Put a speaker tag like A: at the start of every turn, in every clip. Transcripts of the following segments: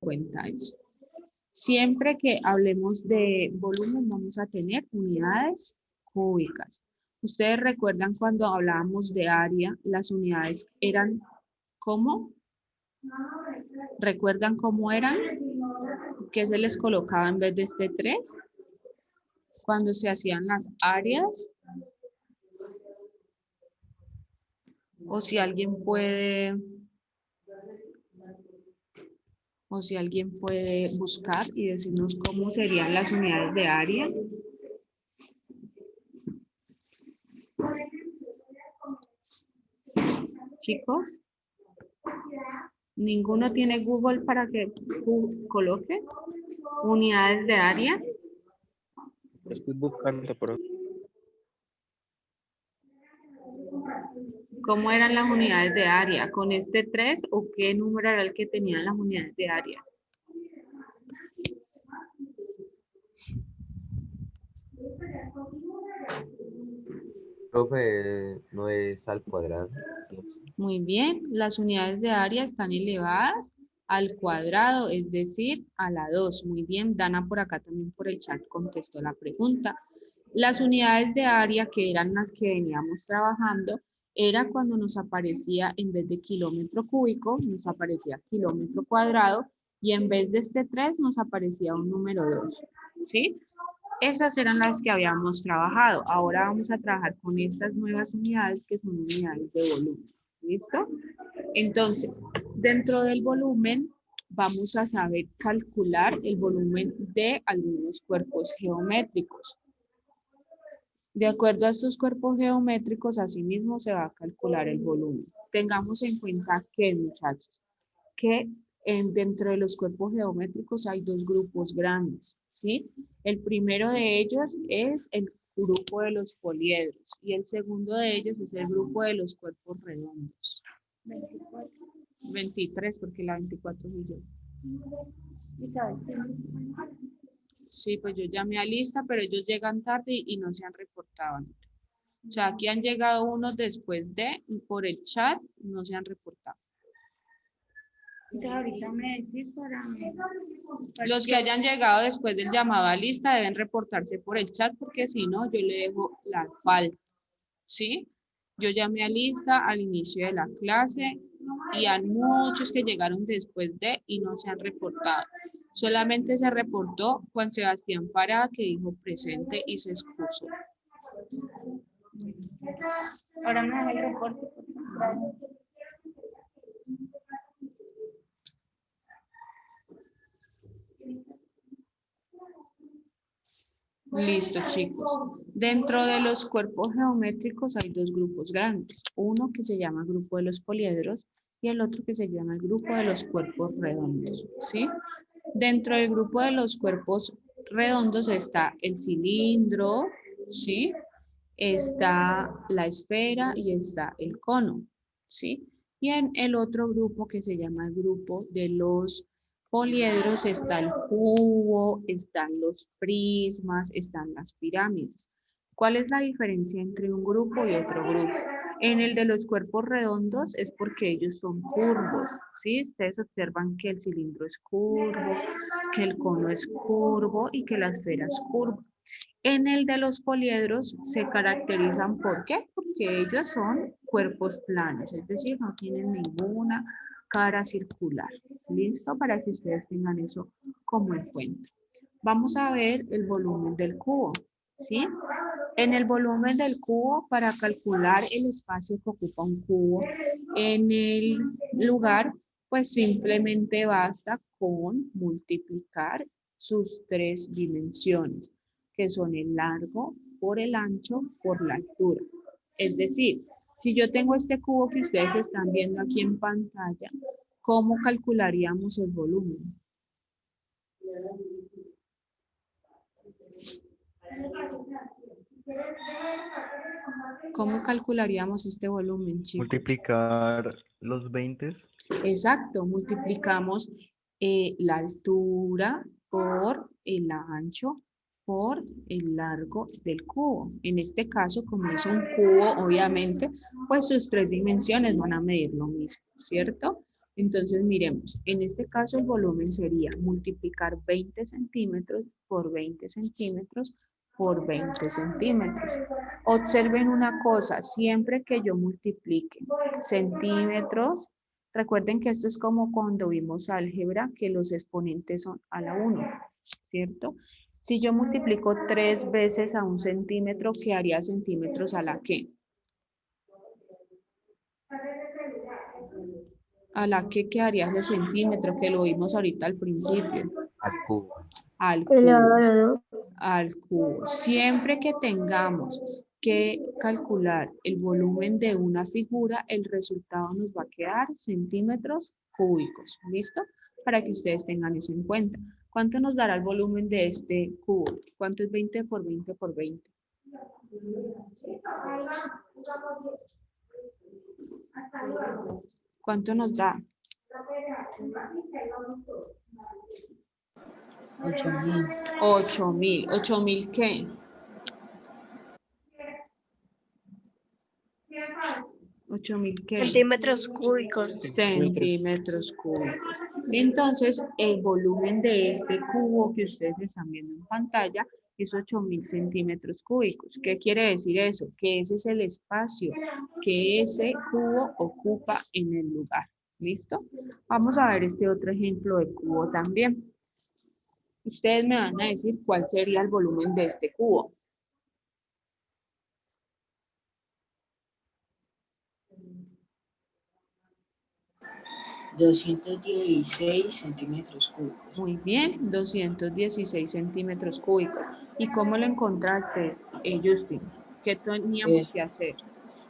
A: cuenta eso. Siempre que hablemos de volumen vamos a tener unidades cúbicas. ¿Ustedes recuerdan cuando hablábamos de área, las unidades eran cómo? ¿Recuerdan cómo eran? ¿Qué se les colocaba en vez de este 3? Cuando se hacían las áreas. O si alguien puede buscar y decirnos cómo serían las unidades de área. Chicos, ¿ninguno tiene Google para que coloque unidades de área?
B: Estoy buscando, pero
A: ¿Cómo eran las unidades de área? ¿Con este 3 o qué número era el que tenían las unidades de área?
B: profe, no es al cuadrado.
A: Muy bien, las unidades de área están elevadas al cuadrado, es decir, a la 2. Muy bien, Dana por acá también por el chat contestó la pregunta. Las unidades de área que eran las que veníamos trabajando era cuando nos aparecía en vez de kilómetro cúbico, nos aparecía kilómetro cuadrado y en vez de este 3 nos aparecía un número 2, ¿sí? Esas eran las que habíamos trabajado. Ahora vamos a trabajar con estas nuevas unidades que son unidades de volumen. ¿Listo? Entonces, dentro del volumen vamos a saber calcular el volumen de algunos cuerpos geométricos. De acuerdo a estos cuerpos geométricos, asimismo se va a calcular el volumen. Tengamos en cuenta que, muchachos, que dentro de los cuerpos geométricos hay dos grupos grandes, ¿sí? El primero de ellos es el grupo de los poliedros y el segundo de ellos es el grupo de los cuerpos redondos. 23, porque la 24 soy yo. Sí, pues yo llamé a lista, pero ellos llegan tarde y no se han reportado. O sea, aquí han llegado unos después de, por el chat, no se han reportado.
C: Entonces ahorita me decís para...
A: Los que hayan llegado después del llamado a lista deben reportarse por el chat porque si no, yo le dejo la falta, ¿sí? Yo llamé a lista al inicio de la clase y hay muchos que llegaron después de y no se han reportado. Solamente se reportó Juan Sebastián Parada que dijo presente y se excusó.
C: Ahora me da el reporte.
A: Listo, chicos. Dentro de los cuerpos geométricos hay dos grupos grandes. Uno que se llama grupo de los poliedros y el otro que se llama el grupo de los cuerpos redondos, ¿sí? Dentro del grupo de los cuerpos redondos está el cilindro, ¿sí? Está la esfera y está el cono, ¿sí? Y en el otro grupo que se llama el grupo de los poliedros está el cubo, están los prismas, están las pirámides. ¿Cuál es la diferencia entre un grupo y otro grupo? En el de los cuerpos redondos es porque ellos son curvos, ¿sí? Ustedes observan que el cilindro es curvo, que el cono es curvo y que la esfera es curva. En el de los poliedros se caracterizan ¿por qué? Porque ellos son cuerpos planos, es decir, no tienen ninguna cara circular. ¿Listo? Para que ustedes tengan eso como en cuenta. Vamos a ver el volumen del cubo, ¿sí? En el volumen del cubo, para calcular el espacio que ocupa un cubo en el lugar, pues simplemente basta con multiplicar sus tres dimensiones, que son el largo por el ancho por la altura. Es decir, si yo tengo este cubo que ustedes están viendo aquí en pantalla, ¿cómo calcularíamos el volumen? ¿Cómo calcularíamos este volumen, chicos?
B: Multiplicar los 20.
A: Exacto, multiplicamos la altura por el ancho por el largo del cubo. En este caso, como es un cubo, obviamente, pues sus tres dimensiones van a medir lo mismo, ¿cierto? Entonces, miremos, en este caso el volumen sería multiplicar 20 centímetros por 20 centímetros por 20 centímetros. Observen una cosa, siempre que yo multiplique centímetros, recuerden que esto es como cuando vimos álgebra, que los exponentes son a la 1, ¿cierto? Si yo multiplico 3 veces a un centímetro, ¿qué haría centímetros a la qué? A la que quedaría de centímetro, que lo vimos ahorita al principio.
B: Al cubo.
A: Al
C: Elevado
A: cubo.
C: a la 2.
A: Al cubo. Siempre que tengamos que calcular el volumen de una figura, el resultado nos va a quedar centímetros cúbicos. ¿Listo? Para que ustedes tengan eso en cuenta. ¿Cuánto nos dará el volumen de este cubo? ¿Cuánto es 20 por 20 por 20? ¿Cuánto nos da?
C: 8.000.
A: 8.000. ¿8.000 qué? 8.000 qué?
C: Centímetros cúbicos.
A: Centímetros cúbicos. Entonces, el volumen de este cubo que ustedes están viendo en pantalla es 8.000 centímetros cúbicos. ¿Qué quiere decir eso? Que ese es el espacio que ese cubo ocupa en el lugar. ¿Listo? Vamos a ver este otro ejemplo de cubo también. Ustedes me van a decir cuál sería el volumen de este cubo.
C: $216 centímetros cúbicos.
A: Muy bien, 216 centímetros cúbicos. ¿Y cómo lo encontraste, Justin? ¿Qué teníamos que hacer?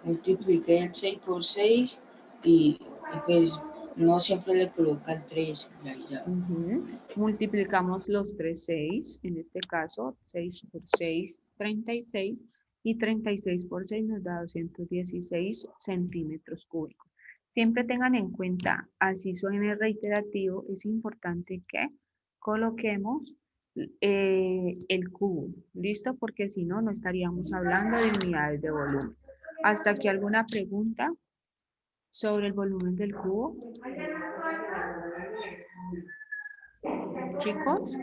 C: Multipliqué el 6 por 6 y pues no siempre le coloca el 3 y ahí ya.
A: Multiplicamos los 3, 6, en este caso 6 por 6, 36, y 36 por 6 nos da 216 centímetros cúbicos. Siempre tengan en cuenta, así suene reiterativo, es importante que coloquemos el cubo, ¿listo? Porque si no, no estaríamos hablando de unidades de volumen. ¿Hasta aquí alguna pregunta sobre el volumen del cubo? ¿Chicos?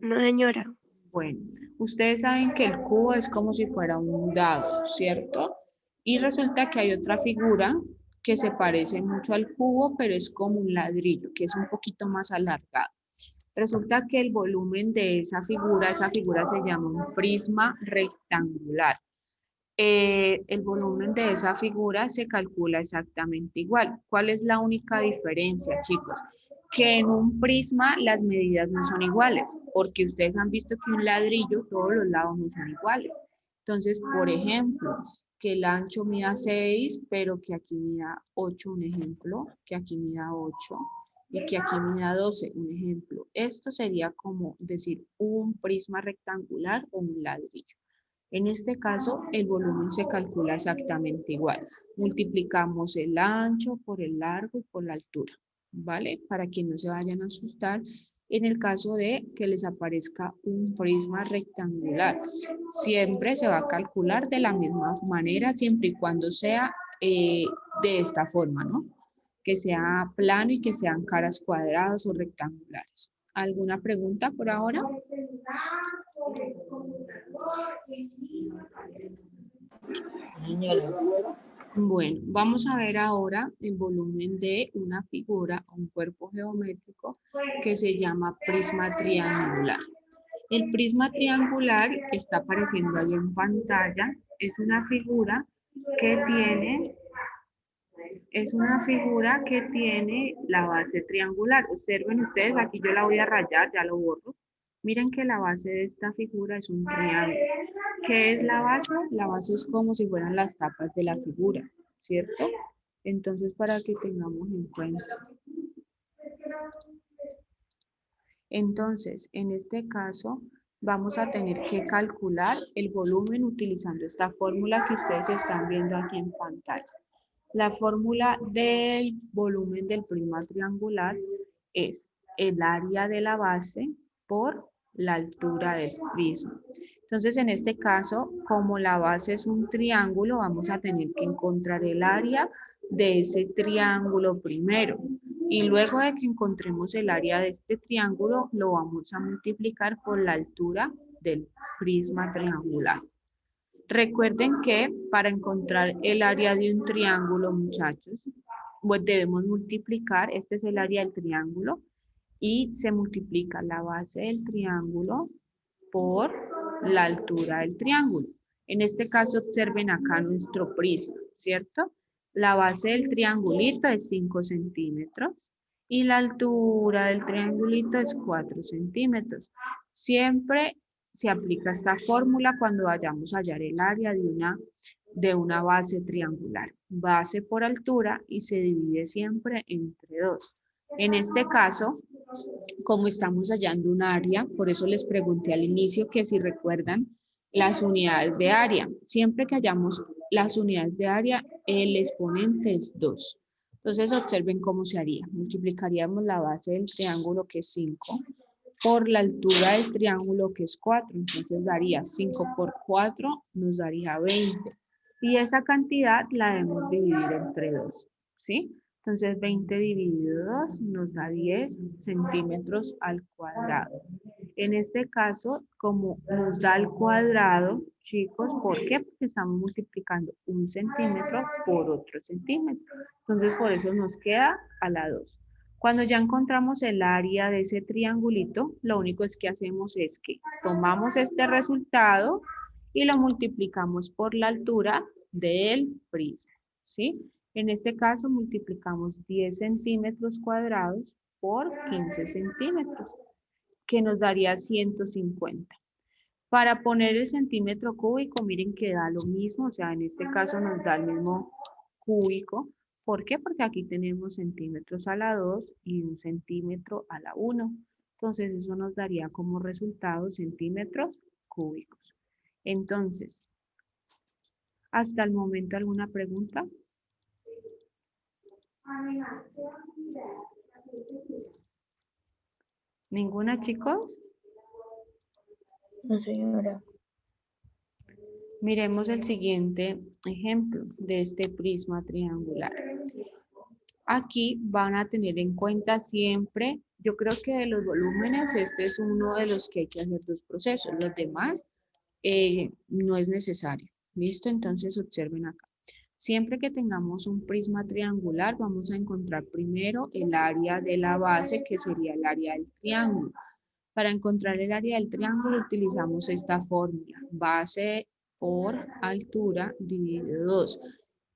C: No, señora.
A: Bueno, ustedes saben que el cubo es como si fuera un dado, ¿cierto? Y resulta que hay otra figura que se parece mucho al cubo, pero es como un ladrillo, que es un poquito más alargado. Resulta que el volumen de esa figura se llama un prisma rectangular. El volumen de esa figura se calcula exactamente igual. ¿Cuál es la única diferencia, chicos? Que en un prisma las medidas no son iguales, porque ustedes han visto que un ladrillo, todos los lados no son iguales. Entonces, por ejemplo, que el ancho mida 6, pero que aquí mida 8, un ejemplo, que aquí mida 8 y que aquí mida 12, un ejemplo. Esto sería como decir un prisma rectangular o un ladrillo. En este caso, el volumen se calcula exactamente igual. Multiplicamos el ancho por el largo y por la altura, ¿vale? Para que no se vayan a asustar en el caso de que les aparezca un prisma rectangular. Siempre se va a calcular de la misma manera, siempre y cuando sea de esta forma, ¿no? Que sea plano y que sean caras cuadradas o rectangulares. ¿Alguna pregunta por ahora?
C: Señora.
A: Bueno, vamos a ver ahora el volumen de una figura o un cuerpo geométrico que se llama prisma triangular. El prisma triangular que está apareciendo ahí en pantalla es una figura que tiene la base triangular. Observen ustedes, aquí yo la voy a rayar, ya lo borro. Miren que la base de esta figura es un triángulo. ¿Qué es la base? La base es como si fueran las tapas de la figura, ¿cierto? Entonces, para que tengamos en cuenta. Entonces, en este caso, vamos a tener que calcular el volumen utilizando esta fórmula que ustedes están viendo aquí en pantalla. La fórmula del volumen del prisma triangular es el área de la base por la altura del prisma. Entonces, en este caso, como la base es un triángulo, vamos a tener que encontrar el área de ese triángulo primero. Y luego de que encontremos el área de este triángulo, lo vamos a multiplicar por la altura del prisma triangular. Recuerden que para encontrar el área de un triángulo, muchachos, pues debemos multiplicar, este es el área del triángulo, y se multiplica la base del triángulo por la altura del triángulo. En este caso, observen acá nuestro prisma, ¿cierto? La base del triangulito es 5 centímetros y la altura del triangulito es 4 centímetros. Siempre se aplica esta fórmula cuando vayamos a hallar el área de una base triangular. Base por altura y se divide siempre entre 2. En este caso, como estamos hallando un área, por eso les pregunté al inicio que si recuerdan las unidades de área. Siempre que hallamos las unidades de área, el exponente es 2. Entonces observen cómo se haría. Multiplicaríamos la base del triángulo, que es 5, por la altura del triángulo, que es 4. Entonces daría 5 por 4, nos daría 20. Y esa cantidad la debemos dividir entre 2, ¿sí? Entonces 20 dividido 2 nos da 10 centímetros al cuadrado. En este caso, como nos da al cuadrado, chicos, ¿por qué? Porque estamos multiplicando 1 centímetro por otro centímetro. Entonces por eso nos queda a la 2. Cuando ya encontramos el área de ese triangulito, lo único es que hacemos es que tomamos este resultado y lo multiplicamos por la altura del prisma, ¿sí? En este caso multiplicamos 10 centímetros cuadrados por 15 centímetros, que nos daría 150. Para poner el centímetro cúbico, miren que da lo mismo, o sea, en este caso nos da el mismo cúbico. ¿Por qué? Porque aquí tenemos centímetros a la 2 y 1 centímetro a la 1. Entonces, eso nos daría como resultado centímetros cúbicos. Entonces, hasta el momento, ¿alguna pregunta? ¿Ninguna, chicos?
D: No, señora.
A: Miremos el siguiente ejemplo de este prisma triangular. Aquí van a tener en cuenta siempre, yo creo que de los volúmenes, este es uno de los que hay que hacer 2 procesos. Los demás no es necesario. ¿Listo? Entonces observen acá. Siempre que tengamos un prisma triangular, vamos a encontrar primero el área de la base, que sería el área del triángulo. Para encontrar el área del triángulo utilizamos esta fórmula, base por altura dividido 2.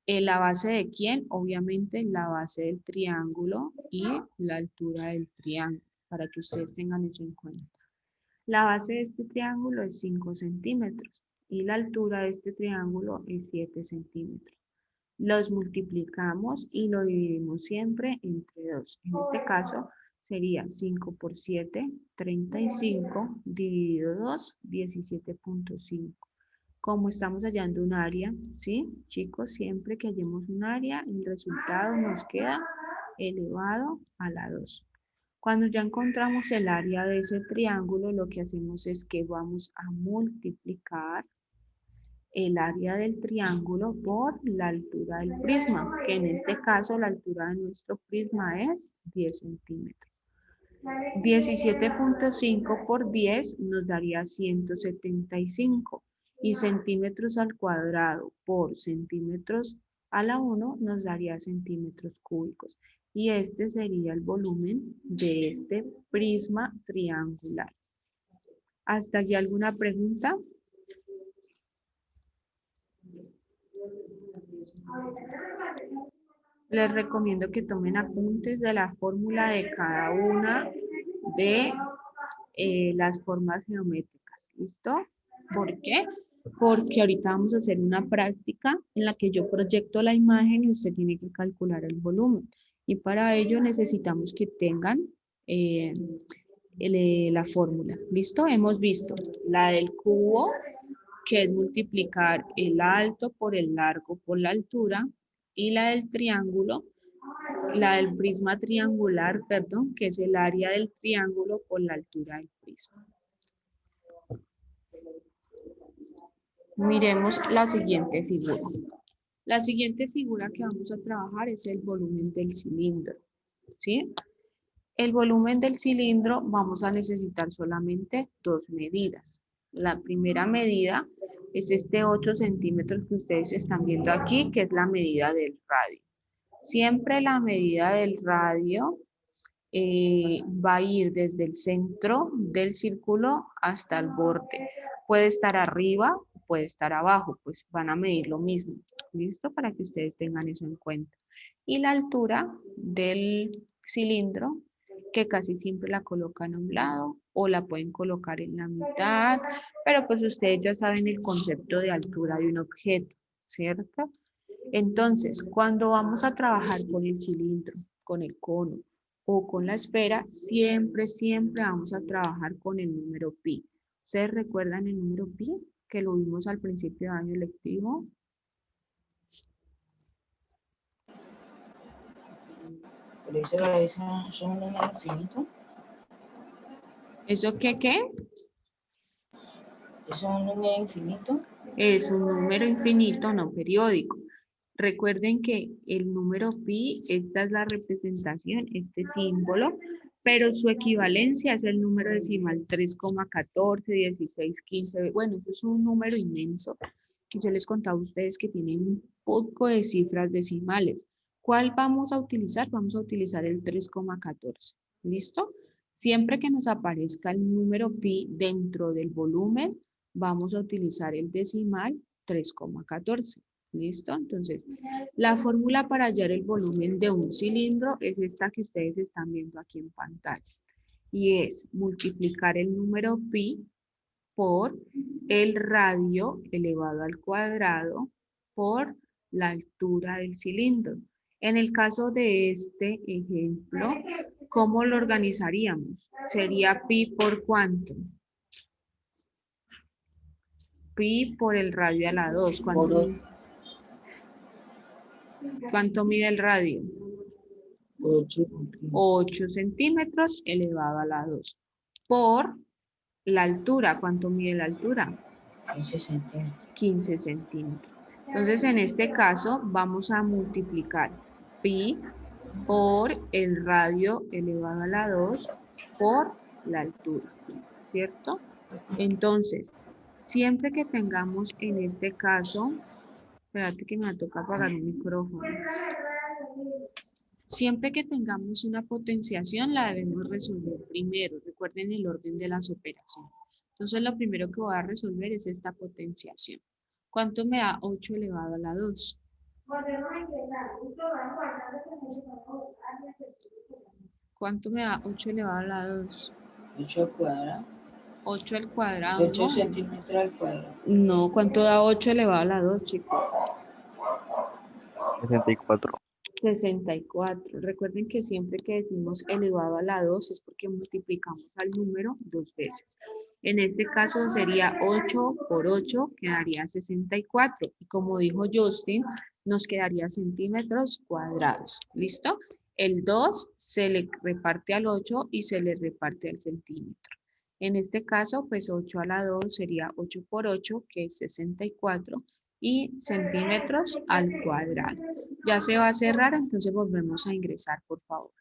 A: ¿La base de quién? Obviamente la base del triángulo y la altura del triángulo, para que ustedes tengan eso en cuenta. La base de este triángulo es 5 centímetros y la altura de este triángulo es 7 centímetros. Los multiplicamos y lo dividimos siempre entre 2. En este caso sería 5 por 7, 35, dividido 2, 17.5. Como estamos hallando un área, ¿sí? Chicos, siempre que hallemos un área, el resultado nos queda elevado a la 2. Cuando ya encontramos el área de ese triángulo, lo que hacemos es que vamos a multiplicar el área del triángulo por la altura del prisma, que en este caso la altura de nuestro prisma es 10 centímetros. 17.5 por 10 nos daría 175 y centímetros al cuadrado por centímetros a la 1 nos daría centímetros cúbicos. Y este sería el volumen de este prisma triangular. ¿Hasta aquí alguna pregunta? Les recomiendo que tomen apuntes de la fórmula de cada una de las formas geométricas. ¿Listo? ¿Por qué? Porque ahorita vamos a hacer una práctica en la que yo proyecto la imagen y usted tiene que calcular el volumen. Y para ello necesitamos que tengan la fórmula. ¿Listo? Hemos visto la del cubo, que es multiplicar el alto por el largo por la altura, y la del triángulo, la del prisma triangular, perdón, que es el área del triángulo por la altura del prisma. Miremos la siguiente figura. La siguiente figura que vamos a trabajar es el volumen del cilindro. ¿sí? El volumen del cilindro vamos a necesitar solamente dos medidas. La primera medida es este 8 centímetros que ustedes están viendo aquí, que es la medida del radio. Siempre la medida del radio va a ir desde el centro del círculo hasta el borde. Puede estar arriba, puede estar abajo, pues van a medir lo mismo. ¿Listo? Para que ustedes tengan eso en cuenta. Y la altura del cilindro, que casi siempre la colocan a un lado o la pueden colocar en la mitad, pero pues ustedes ya saben el concepto de altura de un objeto, ¿cierto? Entonces, cuando vamos a trabajar con el cilindro, con el cono o con la esfera, siempre vamos a trabajar con el número pi. ¿Ustedes recuerdan el número pi que lo vimos al principio de año lectivo?
C: Pero eso son un número infinito.
A: ¿Eso qué?
C: Eso es un número infinito.
A: Es un número infinito, no periódico. Recuerden que el número pi, esta es la representación, este símbolo, pero su equivalencia es el número decimal 3,14, 16, 15. Bueno, eso es un número inmenso que yo les contaba a ustedes que tienen un poco de cifras decimales. ¿Cuál vamos a utilizar? Vamos a utilizar el 3,14. ¿Listo? Siempre que nos aparezca el número pi dentro del volumen, vamos a utilizar el decimal 3,14. ¿Listo? Entonces, la fórmula para hallar el volumen de un cilindro es esta que ustedes están viendo aquí en pantalla. Y es multiplicar el número pi por el radio elevado al cuadrado por la altura del cilindro. En el caso de este ejemplo, ¿cómo lo organizaríamos? Sería pi por ¿cuánto? Pi por el radio a la 2. ¿Cuánto mide el radio? 8 centímetros elevado a la 2. Por la altura. ¿Cuánto mide la altura?
C: 15 centímetros.
A: 15 centímetros. Entonces, en este caso, vamos a multiplicar pi por el radio elevado a la 2 por la altura, ¿cierto? Entonces, siempre que tengamos en este caso, espérate que me va a tocar apagar el micrófono. Siempre que tengamos una potenciación, la debemos resolver primero. Recuerden el orden de las operaciones. Entonces, lo primero que voy a resolver es esta potenciación. ¿Cuánto me da 8 elevado a la 2? ¿Cuánto me da 8 elevado a la 2?
C: 8 al cuadrado.
A: 8 al cuadrado.
C: 8
A: ¿no?
C: centímetros al cuadrado.
A: No, ¿cuánto da 8 elevado a la 2, chicos?
B: 64.
A: 64. Recuerden que siempre que decimos elevado a la 2 es porque multiplicamos al número 2 veces. En este caso sería 8 por 8, quedaría 64. Y como dijo Justin, nos quedaría centímetros cuadrados. ¿Listo? El 2 se le reparte al 8 y se le reparte al centímetro. En este caso, pues 8 a la 2 sería 8 por 8, que es 64, y centímetros al cuadrado. Ya se va a cerrar, entonces volvemos a ingresar, por favor.